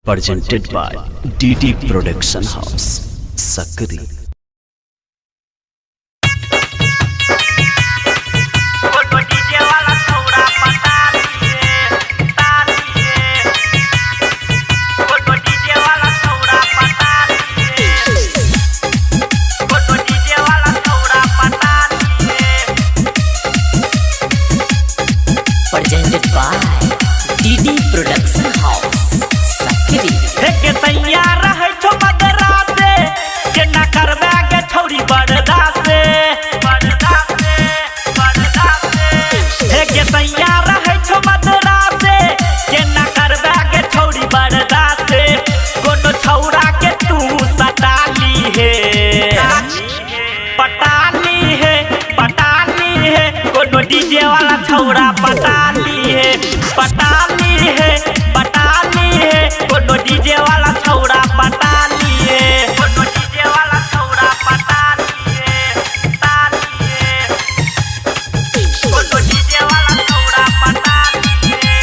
presented by DD Production House, Sakri. Presented by DD Production House, Sakri. के तैयार है छो मदरा से के ना करबा के छोरी बड़दा से के तैयार है छो मदरा से के ना करबा के छोरी बड़दा से कोनो छौरा के तू सटाली है पटाली है कोनो डीजे वाला छौरा पटाली है कोनो डीजे वाला छौरा पटाली है कोनो डीजे वाला छौरा पटाली है कोनो डीजे वाला छौरा पटाली है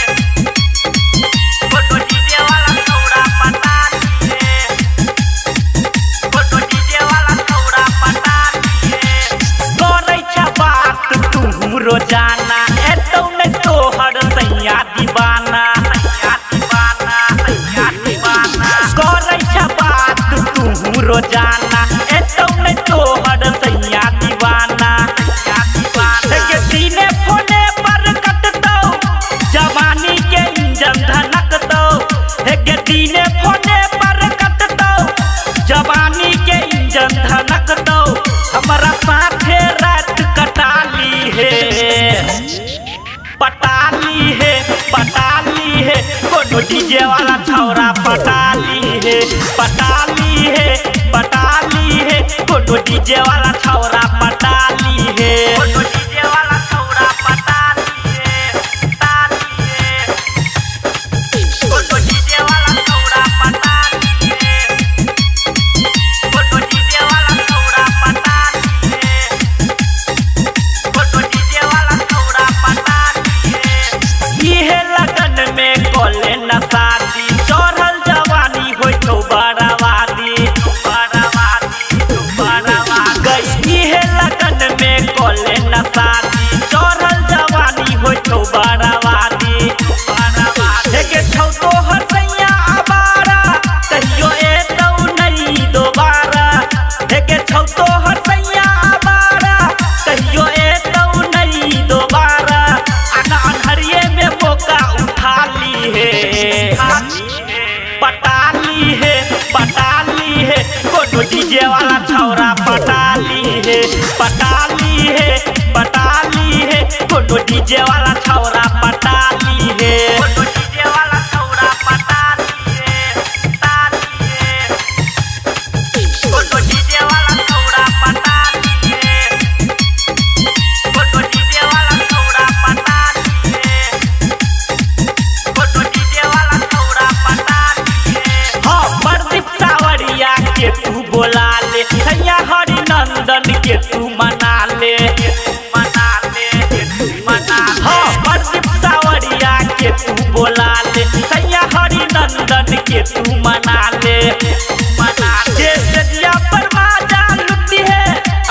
कोनो डीजे वाला छौरा पटाली है कोनो डीजे वाला छौरा पटाली है करै छ बात तू रोजाना एतौ ने तोहर सैया दीवाना रोजाना एतौ में तोहर सैया दीवाना के सीने फोने पर कटतौ जवानी के इंजन धनकतौ के सीने फोने पर कटतौ जवानी के इंजन धनकतौ हमारा साथे रात कटाली है पटाली है कोनो डीजे वाला छौरा पटाली है कोनो डीजे वाला छौरा पटाली है कोनो डीजे वाला छौरा पटाली है कोनो डीजे वाला छौरा पटाली है कोनो डीजे वाला छौरा पटाली है कोनो डीजे वाला छौरा पटाली है इहे लगन में कोले न शादी चढ़ल जवानी होय छौ बड़ावादी कोले न शादी चढ़ल जवानी हो छौ बड़ावादी के छौ तोहर सैया आबारा कहियो एतौ नहीं दोबारा के छौ तोहर सैया आबारा कहियो एतौ नहीं दोबारा अनहरिये में मौका उठा ली है पटाली है कोनो डीजे वाला छौरा पटाली है कोनो डीजे वाला छौरा पटाली है कोनो डीजे वाला छौरा पटाली है कोनो डीजे वाला छौरा पटाली है कोनो डीजे वाला छौरा पटाली है कोनो डीजे वाला छौरा पटाली है हां प्रदीप सावरिया के तू बोला ले सैया हरि नंदन के तू मना ले प्रदीप सावरिया के तू बोला ले सैया हरि नंदन के तू मना ले सजिया पर माजा लुटी है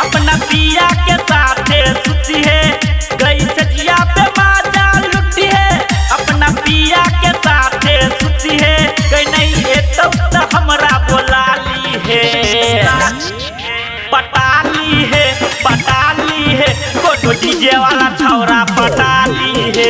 अपना पिया के साथे सुती है गई सजिया पे माजा लुटी है अपना पिया के साथे सुती है गई नहीं एतौ त हमरा बोला ली है पटाली है कोनो डीजे वाला छौरा पटाली है